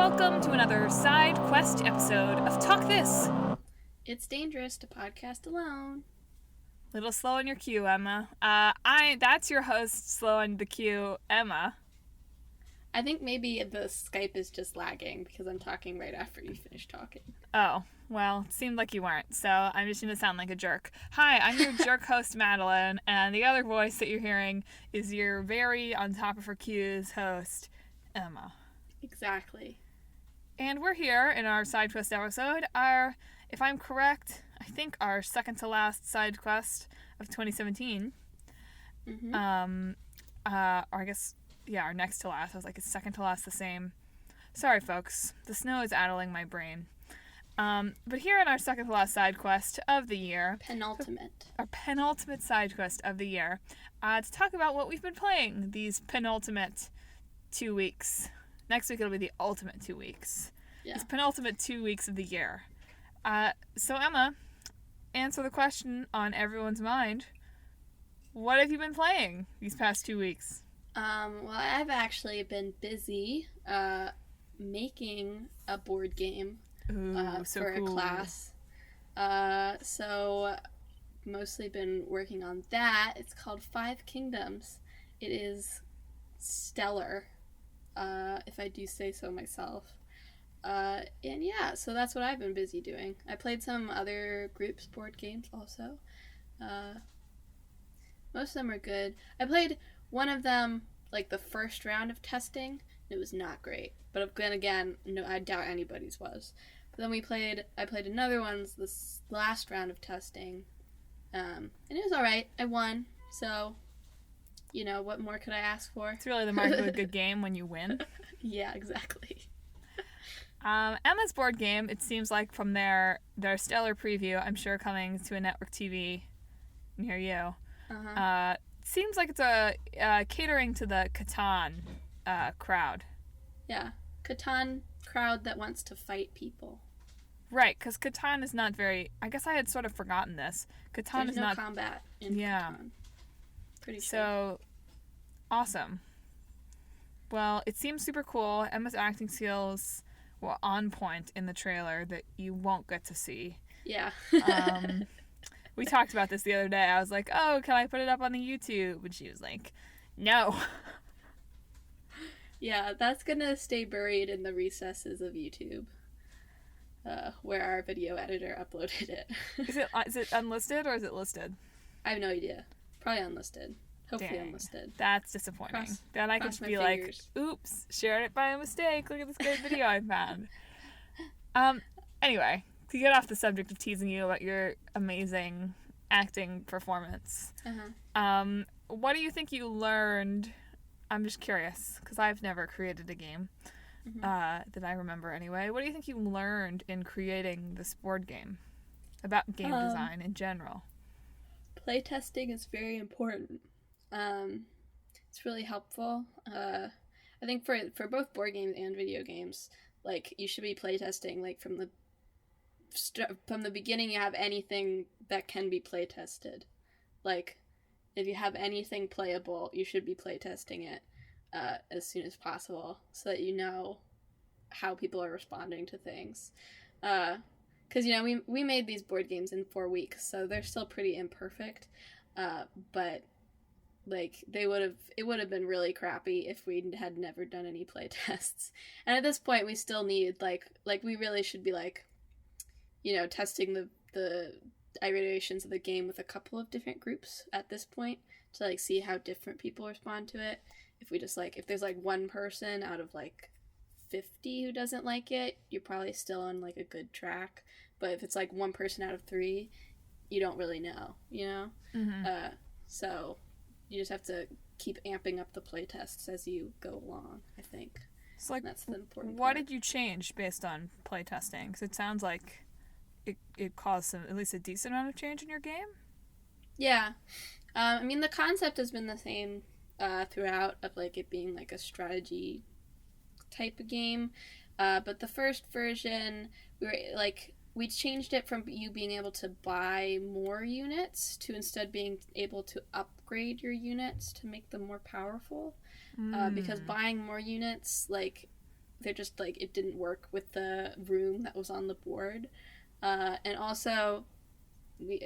welcome to another side quest episode of Talk This. It's dangerous to podcast alone. Little slow on your cue, Emma. That's your host, slow on the cue, Emma. I think maybe the Skype is just lagging because I'm talking right after you finish talking. Oh, well, it seemed like you weren't, so I'm just going to sound like a jerk. Hi, I'm your jerk host, Madelyn, and the other voice that you're hearing is your very on top of her cues host, Emma. Exactly. And we're here in our side quest episode. If I'm correct, I think our second to last side quest of 2017. Mm-hmm. Or I guess, yeah, our next to last. I was like, it's second to last the same. Sorry, folks. The snow is addling my brain. But here in our second to last side quest of the year. Our penultimate side quest of the year. To talk about what we've been playing these penultimate 2 weeks. Next week it'll be the ultimate 2 weeks. Yeah. These penultimate 2 weeks of the year. So Emma, answer the question on everyone's mind. What have you been playing these past 2 weeks? Well, I've actually been busy making a board game for cool. a class. So mostly been working on that. It's called 5 Kingdoms. It is stellar, if I do say so myself. And yeah, so that's what I've been busy doing. I played some other groups board games also. Most of them are good. I played one of them, like the first round of testing, and it was not great. But then again, no, I doubt anybody's was. But then I played another one, this last round of testing, and it was alright. I won, so, you know, what more could I ask for? It's really the mark of a good game when you win. Yeah, exactly. Emma's board game, it seems like from their stellar preview, I'm sure coming to a network TV near you, seems like it's a catering to the Catan crowd. Yeah, Catan crowd that wants to fight people. Right, because Catan is not very... I guess I had sort of forgotten this. Catan There's is no not... combat in Catan. Pretty sure. So, awesome. Well, it seems super cool. Emma's acting skills were on point in the trailer that you won't get to see. Yeah. We talked about this the other day. I was like, oh, can I put it up on the YouTube? And she was like, no. Yeah, that's gonna stay buried in the recesses of YouTube, where our video editor uploaded it. Is it unlisted or is it listed? I have no idea. Probably unlisted. Hopefully Dang, unlisted. that's disappointing. Then I could just be like, oops, shared it by mistake. Look at this great video I found. Anyway, to get off the subject of teasing you about your amazing acting performance, what do you think you learned? I'm just curious, because I've never created a game that I remember anyway. What do you think you learned in creating this board game about game design in general? Playtesting is very important. It's really helpful. I think for both board games and video games, like, you should be playtesting, like, from the beginning. You have anything that can be playtested. Like, if you have anything playable, you should be playtesting it as soon as possible so that you know how people are responding to things. Because, you know, we made these board games in 4 weeks, so they're still pretty imperfect. But, like, it would have been really crappy if we had never done any playtests. And at this point, we still need, like we really should be, like, you know, testing the iterations of the game with a couple of different groups at this point to, like, see how different people respond to it. If we just, like, if there's, like, one person out of, like, 50 who doesn't like it, you're probably still on, like, a good track. But if it's, like, one person out of 3, you don't really know, you know? So you just have to keep amping up the playtests as you go along, I think. So, like, that's the important what part. did you change based on playtesting? Because it sounds like it caused at least a decent amount of change in your game? Yeah. I mean, the concept has been the same throughout, of, like, it being, like, a strategy type of game. But the first version, we changed it from you being able to buy more units to instead being able to upgrade your units to make them more powerful. Because buying more units, like, they're just like, it didn't work with the room that was on the board. And also,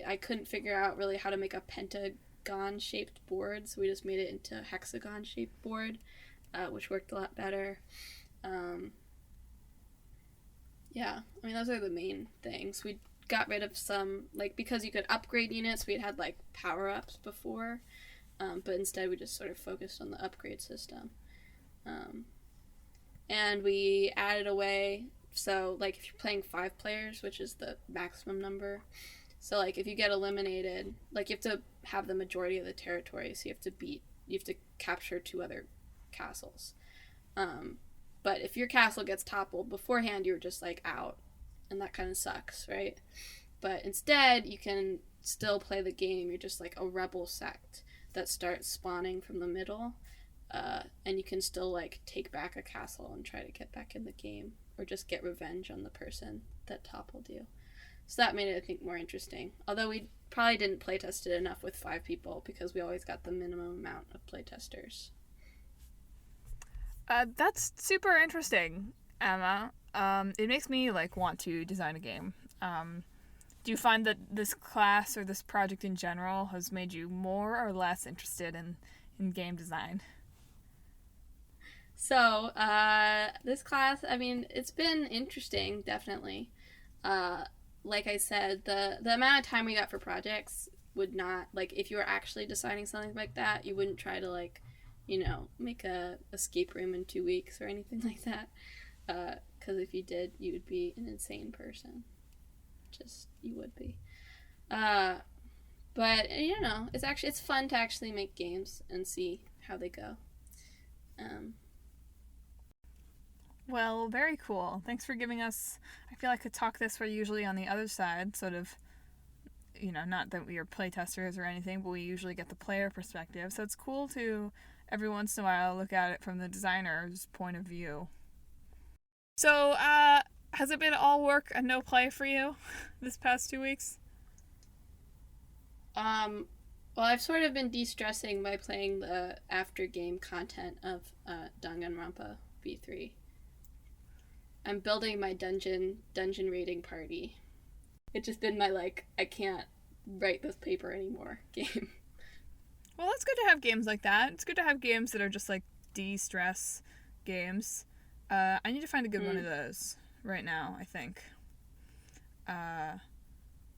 I couldn't figure out really how to make a pentagon-shaped board, so we just made it into a hexagon-shaped board, which worked a lot better. Yeah, I mean, those are the main things. We got rid of some, like, because you could upgrade units, we had, like, power-ups before, but instead we just sort of focused on the upgrade system. And we added a way, so, like, if you're playing 5 players, which is the maximum number, so, like, if you get eliminated, like, you have to have the majority of the territory, so you have to capture 2 other castles. But if your castle gets toppled beforehand, you're just, like, out, and that kind of sucks, right? But instead, you can still play the game. You're just, like, a rebel sect that starts spawning from the middle, and you can still, like, take back a castle and try to get back in the game, or just get revenge on the person that toppled you. So that made it, I think, more interesting. Although we probably didn't playtest it enough with 5 people, because we always got the minimum amount of playtesters. That's super interesting, Emma. It makes me, like, want to design a game. Do you find that this class or this project in general has made you more or less interested in game design? So, this class, I mean, it's been interesting, definitely. Like I said, the amount of time we got for projects would not, like, if you were actually designing something like that, you wouldn't try to, like, you know, make a escape room in 2 weeks or anything like that. Because if you did, you would be an insane person. Just, you would be. But, you know, it's fun to actually make games and see how they go. Well, very cool. Thanks for giving us, I feel like a talk this we're usually on the other side, sort of, you know, not that we are playtesters or anything, but we usually get the player perspective. So it's cool to, every once in a while, look at it from the designer's point of view. So, has it been all work and no play for you this past 2 weeks? Well, I've sort of been de-stressing by playing the after-game content of Danganronpa V3. I'm building my dungeon raiding party. It's just been my, like, I can't write this paper anymore game. Well, it's good to have games like that. It's good to have games that are just, like, de-stress games. I need to find a good one of those right now, I think.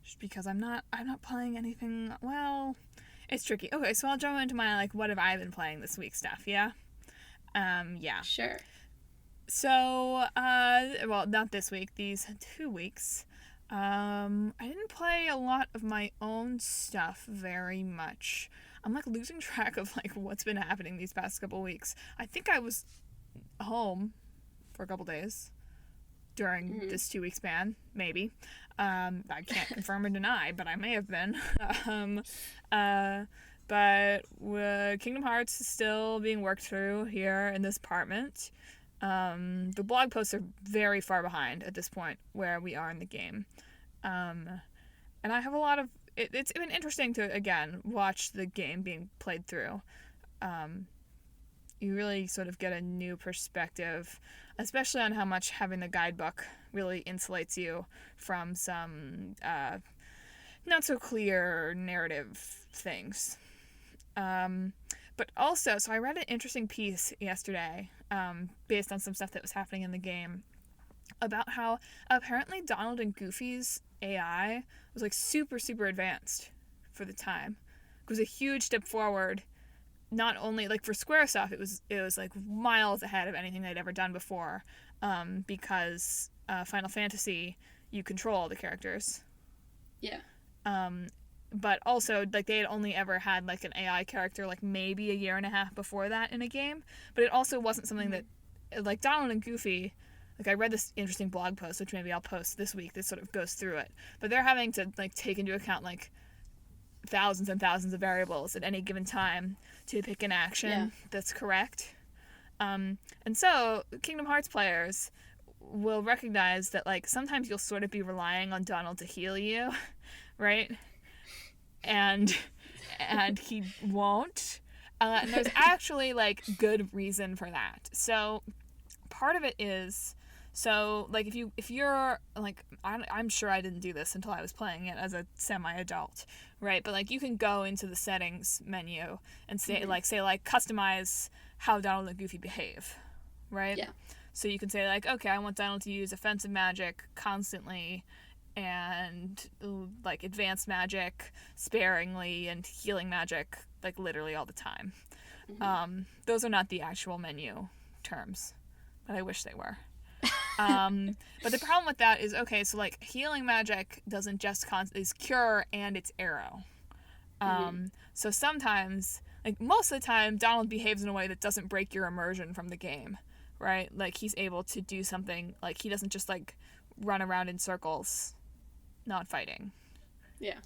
Just because I'm not playing anything, well, it's tricky. Okay, so I'll jump into my, like, what have I been playing this week stuff, yeah? Yeah. Sure. So, well, not this week, these 2 weeks. I didn't play a lot of my own stuff very much. I'm, like, losing track of, like, what's been happening these past couple weeks. I think I was home for a couple days during this 2 week span, maybe. I can't confirm or deny, but I may have been. But Kingdom Hearts is still being worked through here in this apartment. The blog posts are very far behind at this point where we are in the game. And I have a lot of... It's been interesting to, again, watch the game being played through. You really sort of get a new perspective, especially on how much having the guidebook really insulates you from some not so clear narrative things. But also, so I read an interesting piece yesterday, based on some stuff that was happening in the game, about how apparently Donald and Goofy's AI was, like, super, super advanced for the time. It was a huge step forward. Not only, like, for Square stuff, it was like miles ahead of anything they'd ever done before, because Final Fantasy, you control the characters. Yeah. But also, like, they had only ever had, like, an AI character, like, maybe a year and a half before that in a game. But it also wasn't something that, like, Donald and Goofy, like, I read this interesting blog post, which maybe I'll post this week, that sort of goes through it. But they're having to, like, take into account, like, thousands and thousands of variables at any given time to pick an action that's correct. And so, Kingdom Hearts players will recognize that, like, sometimes you'll sort of be relying on Donald to heal you, right? And he won't. And there's actually, like, good reason for that. So part of it is, so, like, if you're, like, I'm sure I didn't do this until I was playing it as a semi-adult, right? But, like, you can go into the settings menu and say, customize how Donald and Goofy behave, right? Yeah. So you can say, like, okay, I want Donald to use offensive magic constantly and, like, advanced magic sparingly and healing magic, like, literally all the time. Those are not the actual menu terms, but I wish they were. But the problem with that is, okay, so, like, healing magic doesn't just is cure and it's arrow. So sometimes, like, most of the time, Donald behaves in a way that doesn't break your immersion from the game, right? Like, he's able to do something, like, he doesn't just, like, run around in circles not fighting. Yeah.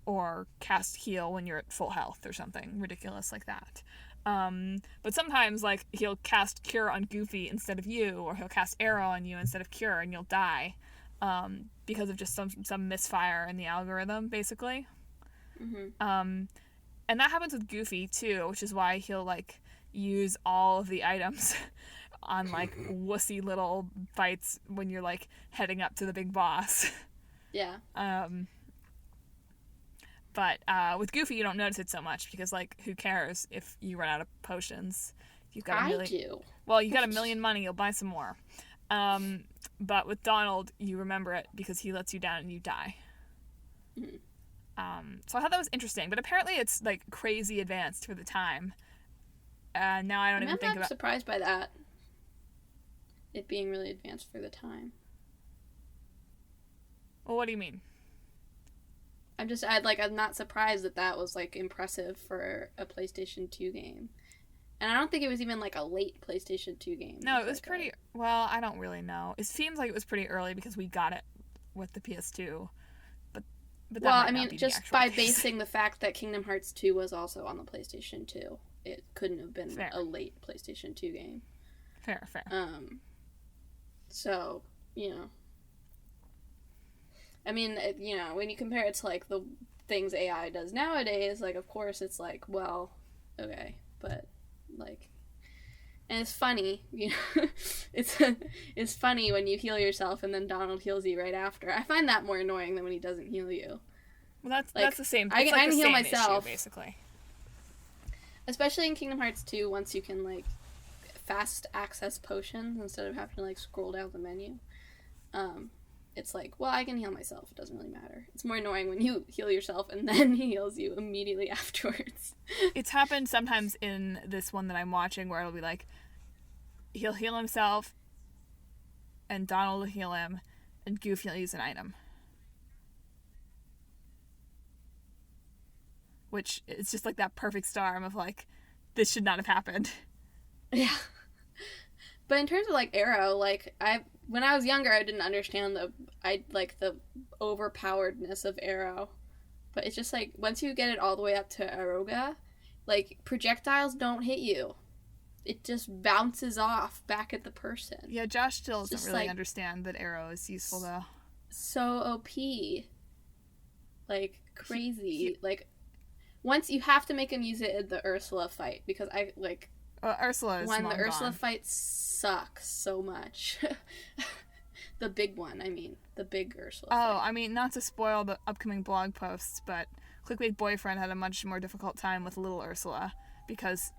Or cast heal when you're at full health or something ridiculous like that. But sometimes, like, he'll cast cure on Goofy instead of you, or he'll cast arrow on you instead of cure, and you'll die because of just some misfire in the algorithm, basically. And that happens with Goofy too, which is why he'll, like, use all of the items on, like, wussy little fights when you're, like, heading up to the big boss. Yeah. But with Goofy, you don't notice it so much because, like, who cares if you run out of potions? You've got I do. Well, you got $1 million money, you'll buy some more. But with Donald, you remember it because he lets you down and you die. So I thought that was interesting, but apparently it's, like, crazy advanced for the time. Now I don't even think about. I'm not surprised by that. It being really advanced for the time. Well, what do you mean? I'm not surprised that was, like, impressive for a PlayStation 2 game. And I don't think it was even, like, a late PlayStation 2 game. No, it was pretty... Well, I don't really know. It seems like it was pretty early because we got it with the PS2. But that might not be just by basing the fact that Kingdom Hearts 2 was also on the PlayStation 2, it couldn't have been a late PlayStation 2 game. Fair. So, you know... I mean, you know, when you compare it to, like, the things AI does nowadays, like, of course it's like, well, okay, but, like, and it's funny, you know, it's funny when you heal yourself and then Donald heals you right after. I find that more annoying than when he doesn't heal you. Well, that's the same. I can heal myself, issue, basically. Especially in Kingdom Hearts 2, once you can, like, fast access potions instead of having to, like, scroll down the menu. It's like, well, I can heal myself. It doesn't really matter. It's more annoying when you heal yourself and then he heals you immediately afterwards. It's happened sometimes in this one that I'm watching where it'll be like, he'll heal himself and Donald will heal him and Goofy will use an item. Which, it's just like that perfect storm of, like, this should not have happened. Yeah. But in terms of, like, Arrow, like, when I was younger, I didn't understand the overpoweredness of Arrow. But it's just, like, once you get it all the way up to Aroga, like, projectiles don't hit you. It just bounces off back at the person. Yeah, Josh still doesn't really understand that Arrow is useful, though. So OP. Like, crazy. Like, once you have to make him use it in the Ursula fight, because Ursula is when the Ursula fight sucks so much. The big one, I mean. The big Ursula fight. I mean, not to spoil the upcoming blog posts, but Clickbait Boyfriend had a much more difficult time with little Ursula because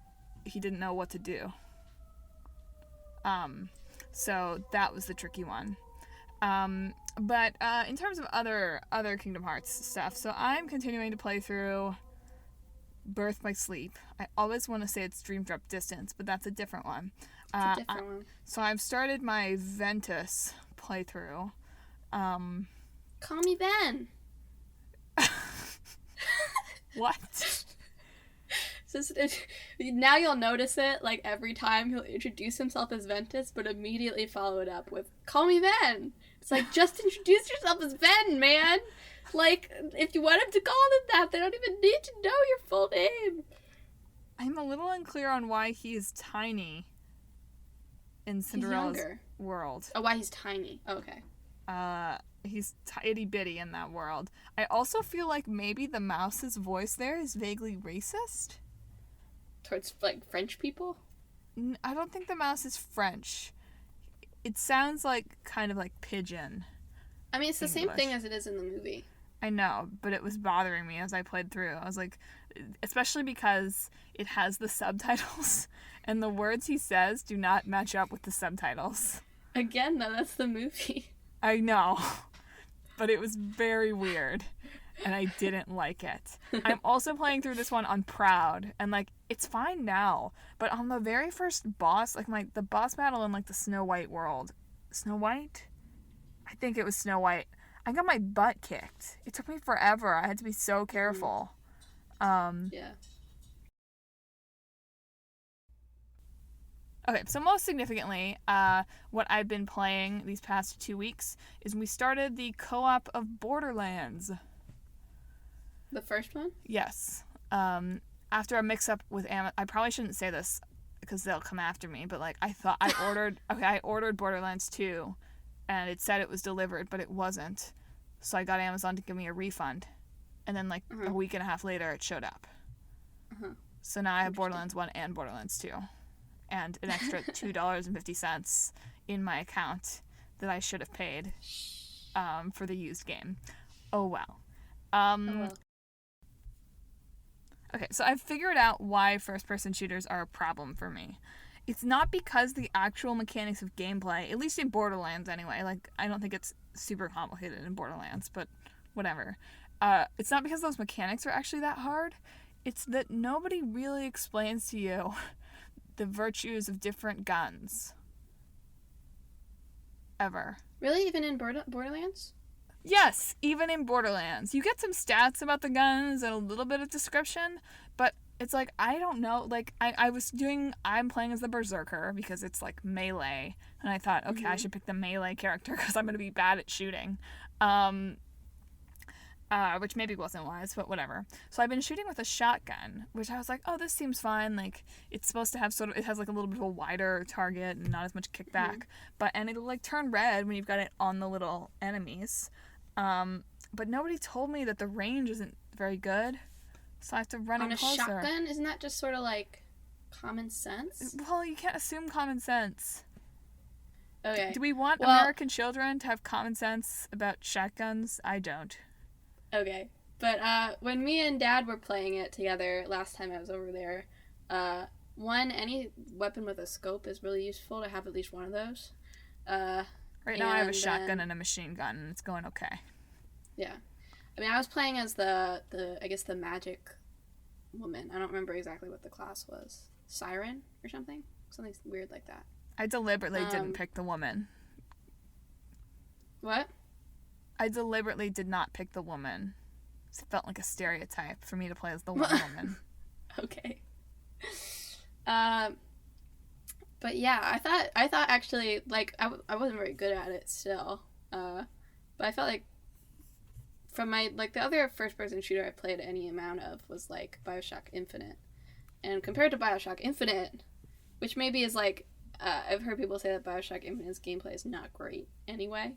he didn't know what to do. So that was the tricky one. But in terms of other Kingdom Hearts stuff, so I'm continuing to play through Birth by Sleep. I always want to say it's Dream Drop Distance, but that's a different one. It's a different one. So I've started my Ventus playthrough. Call me Ben. What? Now you'll notice it, like, every time he'll introduce himself as Ventus, but immediately follow it up with, call me Ben. It's like, just introduce yourself as Ben, man. Like, if you want him to call them that, they don't even need to know your full name. I'm a little unclear on why he's tiny in Cinderella's world. Oh, why he's tiny. Oh, okay. He's itty bitty in that world. I also feel like maybe the mouse's voice there is vaguely racist. Towards, like, French people? I don't think the mouse is French. It sounds like kind of like pigeon. I mean, it's the same English. thing as it is in the movie. I know, but it was bothering me as I played through. I was like, especially because it has the subtitles, and the words he says do not match up with the subtitles. Again, though, that's the movie. I know, but it was very weird, and I didn't like it. I'm also playing through this one on Proud, and, like, it's fine now, but on the very first boss, like, the boss battle in, like, the Snow White world. Snow White? I think it was Snow White. I got my butt kicked. It took me forever. I had to be so careful. Yeah. Okay, so most significantly, what I've been playing these past 2 weeks is we started the co-op of Borderlands. The first one? Yes. After a mix-up with Amazon, I probably shouldn't say this because they'll come after me, but, like, I ordered Borderlands 2, and it said it was delivered, but it wasn't. So I got Amazon to give me a refund. And then, like, a week and a half later, it showed up. So now I have Borderlands 1 and Borderlands 2. And an extra $2.50 in my account that I should have paid for the used game. Oh, well. Okay, so I've figured out why first-person shooters are a problem for me. It's not because the actual mechanics of gameplay, at least in Borderlands anyway, like, I don't think it's super complicated in Borderlands, but whatever. It's not because those mechanics are actually that hard. It's that nobody really explains to you the virtues of different guns. Ever. Really? Even in Borderlands? Yes, even in Borderlands. You get some stats about the guns and a little bit of description, but it's like, I don't know, like, I'm playing as the Berserker because it's, like, melee, and I thought, okay, I should pick the melee character because I'm going to be bad at shooting, which maybe wasn't wise, but whatever. So I've been shooting with a shotgun, which I was like, oh, this seems fine, like, it's supposed to have it has, like, a little bit of a wider target and not as much kickback, and it'll, like, turn red when you've got it on the little enemies, but nobody told me that the range isn't very good. So I have to run in closer. On a shotgun? Isn't that just sort of like common sense? Well, you can't assume common sense. Okay. Do we want American children to have common sense about shotguns? I don't. Okay. But when me and Dad were playing it together last time I was over there, any weapon with a scope is really useful to have at least one of those. Right now I have a shotgun and a machine gun, and it's going okay. Yeah. I mean, I was playing as the magic woman. I don't remember exactly what the class was. Siren or something? Something weird like that. I deliberately didn't pick the woman. What? I deliberately did not pick the woman. It felt like a stereotype for me to play as the one woman. Okay. But yeah, I thought actually, like, I wasn't very good at it still. But I felt like from the other first-person shooter I played any amount of was, like, BioShock Infinite. And compared to BioShock Infinite, which maybe is, like, I've heard people say that BioShock Infinite's gameplay is not great anyway.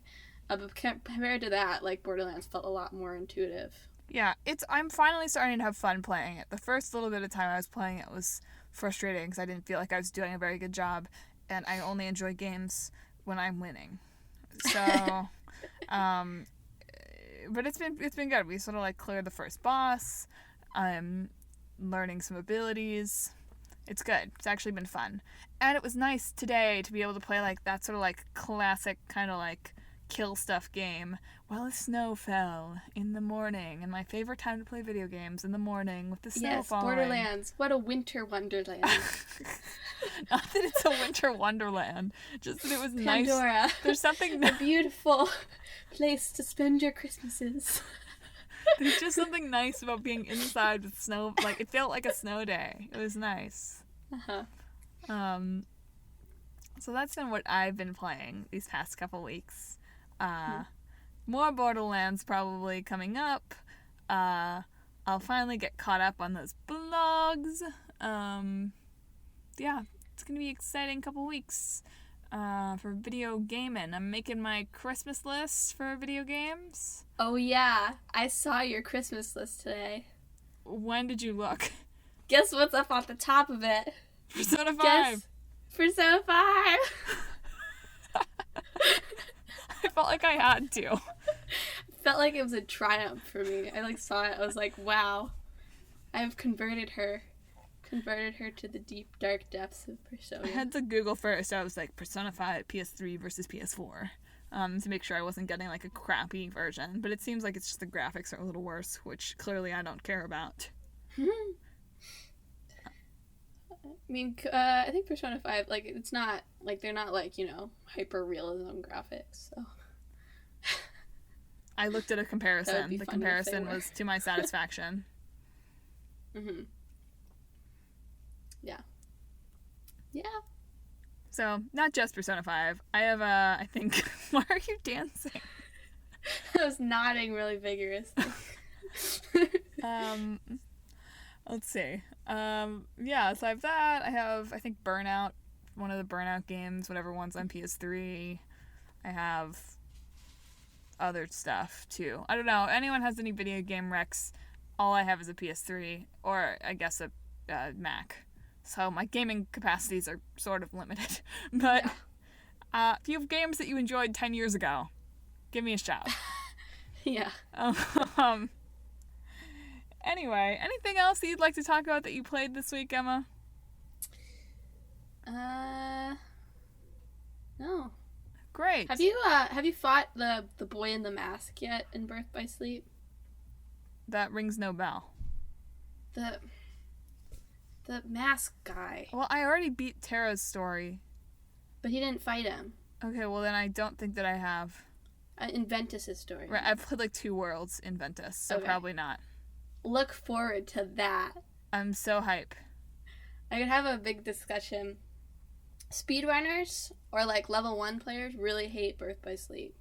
But compared to that, like, Borderlands felt a lot more intuitive. Yeah, I'm finally starting to have fun playing it. The first little bit of time I was playing it was frustrating because I didn't feel like I was doing a very good job, and I only enjoy games when I'm winning. So, but it's been good. We sort of, like, cleared the first boss. I'm learning some abilities. It's good. It's actually been fun. And it was nice today to be able to play, like, that sort of, like, classic kind of, like, kill stuff game. Well, the snow fell in the morning, and my favorite time to play video games, in the morning with the snow falling. Yes, Borderlands. What a winter wonderland. Not that it's a winter wonderland, just that it was nice. Pandora. There's something a beautiful place to spend your Christmases. There's just something nice about being inside with snow. Like, it felt like a snow day. It was nice. So that's been what I've been playing these past couple weeks. More Borderlands probably coming up. I'll finally get caught up on those blogs. Yeah, it's gonna be an exciting couple weeks for video gaming. I'm making my Christmas list for video games. Oh yeah, I saw your Christmas list today. When did you look? Guess what's up on the top of it? Persona 5. Guess Persona 5. felt like I had to. Felt like it was a triumph for me. I saw it. I was like, wow, I've converted her to the deep dark depths of Persona. I had to Google first. I was like, Persona 5 PS3 versus PS4, to make sure I wasn't getting like a crappy version. But it seems like it's just the graphics are a little worse, which clearly I don't care about. I mean, I think Persona 5, it's not, they're not, hyper-realism graphics, so. I looked at a comparison. The comparison was to my satisfaction. Mm-hmm. Yeah. Yeah. So, not just Persona 5. I have, I think... Why are you dancing? I was nodding really vigorously. Let's see. Yeah, so I have that. I have, I think, Burnout. One of the Burnout games, whatever one's on PS3. I have other stuff, too. I don't know. Anyone has any video game recs, all I have is a PS3, or I guess a Mac. So my gaming capacities are sort of limited. But if you have games that you enjoyed 10 years ago, give me a shout. Yeah. Anyway, anything else that you'd like to talk about that you played this week, Emma? No. Great. Have you fought the boy in the mask yet in Birth by Sleep? That rings no bell. The mask guy. Well, I already beat Tara's story. But he didn't fight him. Okay, well then I don't think that I have. In Ventus's story. Right, I've played like 2 worlds in Ventus, so okay. Probably not. Look forward to that. I'm so hype. I could have a big discussion. Speedrunners or level 1 players really hate Birth by Sleep.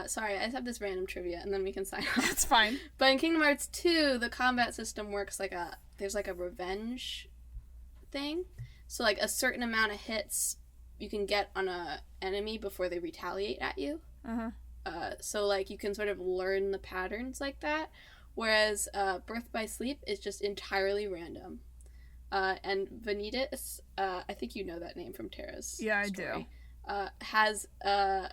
Sorry, I just have this random trivia and then we can sign off. That's fine. But in Kingdom Hearts 2, the combat system works there's a revenge thing. So a certain amount of hits you can get on a enemy before they retaliate at you. Uh-huh. So you can sort of learn the patterns like that. Whereas Birth by Sleep is just entirely random. And Vanitas, I think you know that name from Tara's story. I do. Has a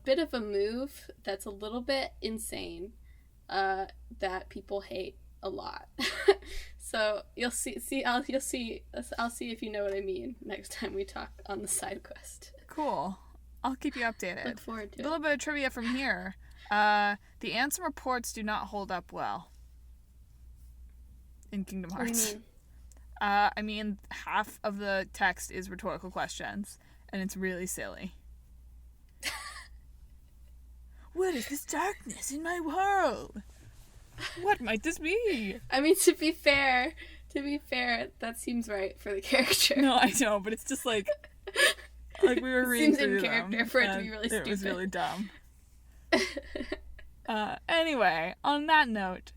bit of a move that's a little bit insane that people hate a lot. So you'll see. I'll see if you know what I mean next time we talk on the side quest. Cool. I'll keep you updated. Look forward to it. A little bit of trivia from here. The Ansem reports do not hold up well in Kingdom Hearts. What do you mean? I mean, half of the text is rhetorical questions, and it's really silly. What is this darkness in my world? What might this be? I mean, to be fair, that seems right for the character. No, I know, but it's just we were reading through them. Seems in character for it to be really stupid. It was really dumb. Anyway, on that note,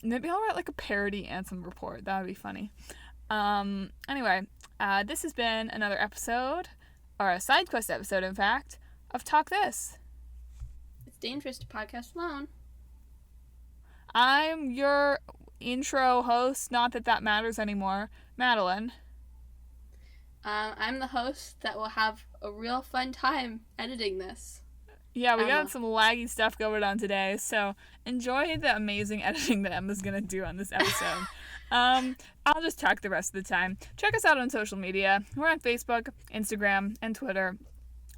maybe I'll write a parody Ansem report. That would be funny. Anyway, this has been another episode, or a side quest episode, in fact, of Talk This. It's dangerous to podcast alone. I'm your intro host, not that that matters anymore, Madelyn. I'm the host that will have a real fun time editing this. Yeah, we got some laggy stuff going on today, so enjoy the amazing editing that Emma's gonna do on this episode. I'll just talk the rest of the time. Check us out on social media. We're on Facebook, Instagram, and Twitter,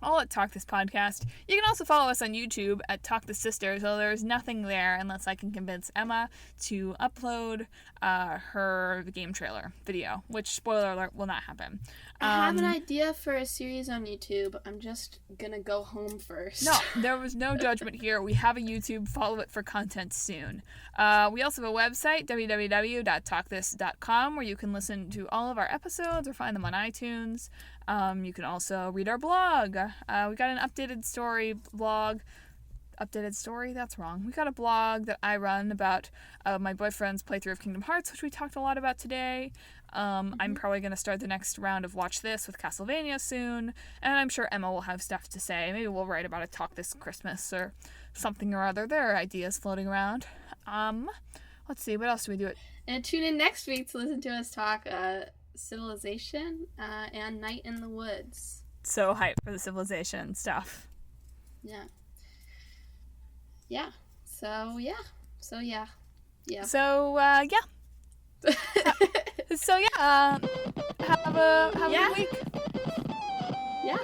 all at Talk This Podcast. You can also follow us on YouTube at Talk This Sisters, though there's nothing there unless I can convince Emma to upload her game trailer video, which, spoiler alert, will not happen. I have an idea for a series on YouTube. I'm just gonna go home first. No, there was no judgment here. We have a YouTube. Follow it for content soon. We also have a website, www.talkthis.com, where you can listen to all of our episodes or find them on iTunes. You can also read our blog. We got an updated story blog. Updated story? That's wrong. We got a blog that I run about my boyfriend's playthrough of Kingdom Hearts, which we talked a lot about today. I'm probably going to start the next round of Watch This with Castlevania soon, and I'm sure Emma will have stuff to say. Maybe we'll write about a Talk This Christmas or something or other. There are ideas floating around. Let's see, what else do we do? And tune in next week to listen to us talk Civilization and Night in the Woods. so hyped for the Civilization stuff. Yeah. Yeah. So yeah. So yeah. Yeah. So yeah. So yeah. Have a good week. Yeah.